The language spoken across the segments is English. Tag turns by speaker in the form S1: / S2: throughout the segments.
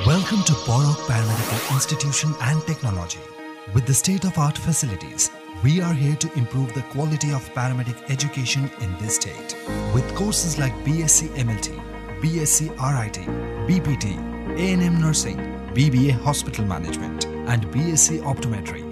S1: Welcome to Borok Paramedical Institution and Technology. With the state-of-art facilities, we are here to improve the quality of paramedic education in this state. With courses like BSc MLT, BSc RIT, BPT, A&M Nursing, BBA Hospital Management, and BSc Optometry.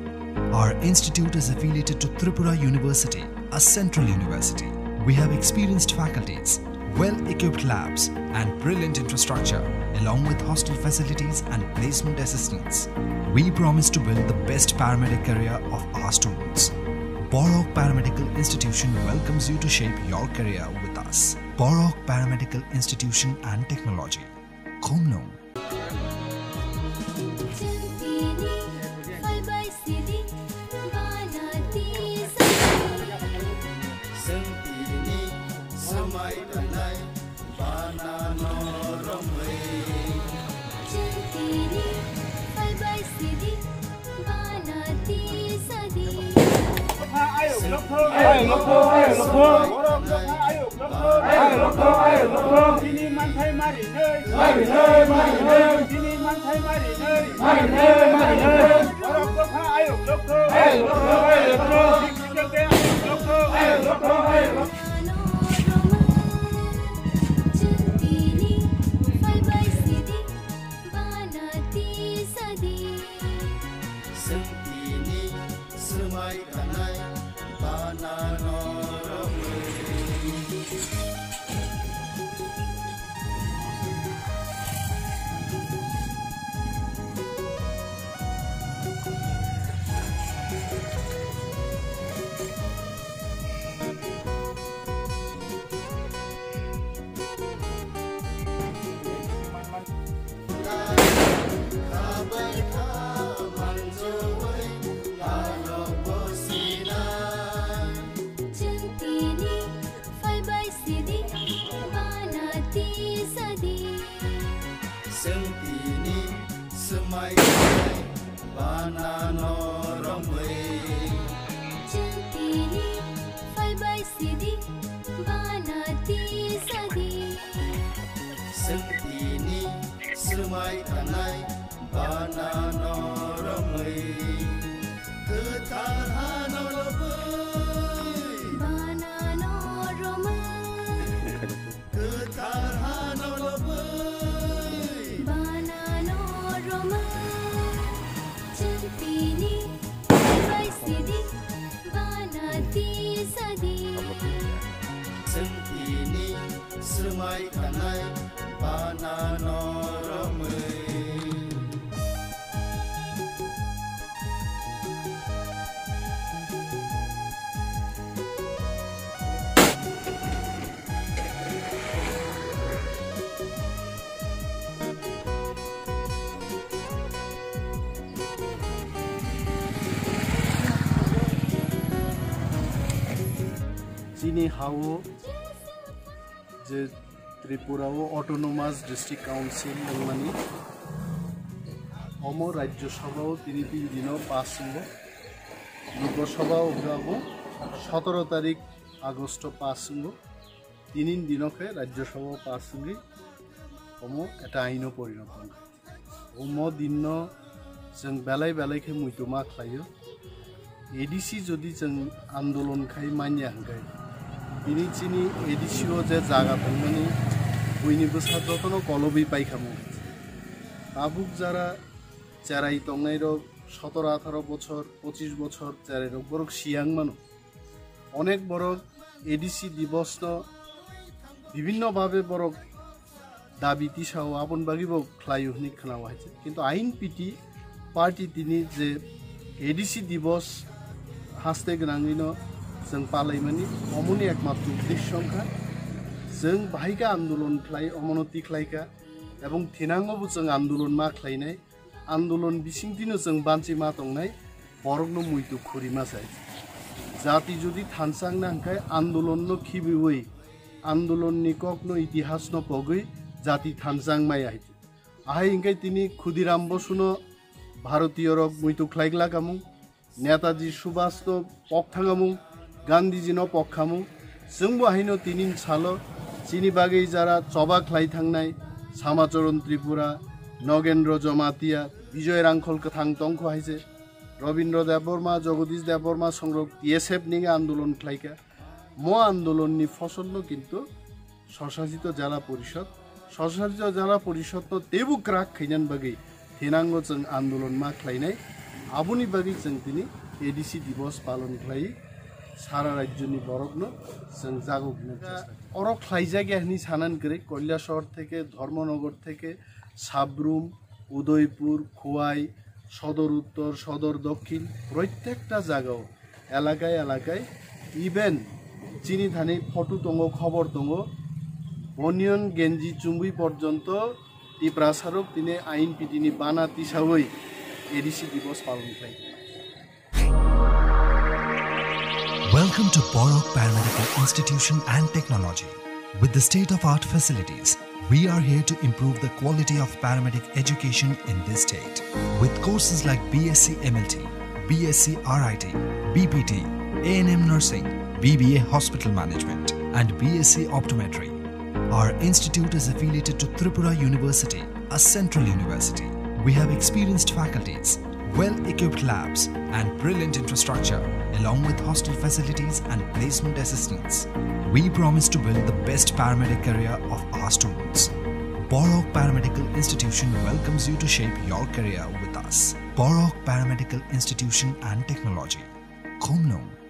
S1: Our institute is affiliated to Tripura University, a central university. We have experienced faculties, well-equipped labs, and brilliant infrastructure, along with hostel facilities and placement assistance. We promise to build the best paramedic career of our students. Borok Paramedical Institution welcomes you to shape your career with us. Borok Paramedical Institution and Technology. Khomlong.
S2: Chini Hao, the Tripura Autonomous District Council, Mani, Homo Rajyo Sabha, Tinipi Dino, Passingo, Luko Sabha, Gabo, 17 তারিখ August পাসঙ্গ তিন দিনকে রাজ্য সভা পাসঙ্গে Homo এটা আইনো পরিণত হয় Homo দিন जों বেলায় বেলায়কে মুইতমা খাইयो एडीसी যদি जों आन्दोलन खाय मानिया हंगाय बिनि चिनि एडीसीओ जे जागा थांनानै बयनिबो साजतनो कलबि पाइखामो आबुक जारा चाराय तंनाय रग 17 18 বছর 25 বছর চারে রগ বরক সিয়াং মানো অনেক বরক এডিসি দিবস ন বিভিন্ন ভাবে বরক দাবি তিসাও আপন বাগিব খ্লায়ুহনি খানাও হইছে কিন্তু আইন পিটি পার্টি তিনি যে এডিসি দিবস হাসতে গনাङैनो जों पालायमानि अमनि एकमात्र उद्देश्य संख्या जों बाहायगा आन्दोलन खालाय अमनति खालायगा एवं थिनांगबो जों आन्दोलन मा खालायनाय आन्दोलन बिसिंतिनो जों बानसि मा दंनाय बरकनो मुइतु खुरिमा जाय जाति जुदि थानसांना हंखाय आन्दोलननो खिबिवै आन्दोलननि ककनो इतिहासनो पगै जाति थानसां माय आहाय इंगाय तिनि खुदिराम बसुनो भारतीय रक मुइतु खालायगला गामु नेताजी सुभाषनो पक्षांगामु गान्धीजीनो पक्षामु जोंबो हायनो तिनिन सालो चिनि बागै जारा चबा खालाय थांनाय सामाचरण त्रिपुरा নগেন্দ্র জমাতিয়া বিজয় রাংখল কথাং তংখ হাইছে রবীন্দ্র দেববর্মা জগদীশ দেববর্মা সংগ্রহ টিএসএফ নিয়ে আন্দোলন খাইকা আন্দোলননি ফসল কিন্তু স্বশাসিত জেলা পরিষদ তো তেবুক রাখ খাইনান বাগै হেনাঙ্গ जों আন্দোলন मा খাইনাই আবুনি বাগै जों তিনি এডিসি দিবস পালন খাই সারা রাজ্যনি বরগ্ন जों জাগগ্ন অরক খাইজাগিয়ানি সানান করে কৈলাসহর থেকে ধর্মনগর থেকে সাবরুম উদয়পুর খোয়াই সদর উত্তর সদর দক্ষিণ প্রত্যেকটা জায়গাও এলাকায় ইভেন চিনি ধানি ফটো দङ খবর দङ বনিয়ন গেঞ্জি চুম্বুই পর্যন্ত টিপ্রাসারক তিনি আইন পিটিনি বানা তিসাওই এডিসি দিবস পালন খাই
S1: Welcome to Borok Paramedical Institution and Technology. With the state-of-art facilities, we are here to improve the quality of paramedic education in this state. With courses like BSc MLT, BSc RIT, BPT, A&M Nursing, BBA Hospital Management, and BSc Optometry. Our institute is affiliated to Tripura University, a central university. We have experienced faculties, well-equipped labs, and brilliant infrastructure, along with hostel facilities and placement assistance. We promise to build the best paramedic career of our students. Borok Paramedical Institution welcomes you to shape your career with us. Borok Paramedical Institution and Technology. Khomnong.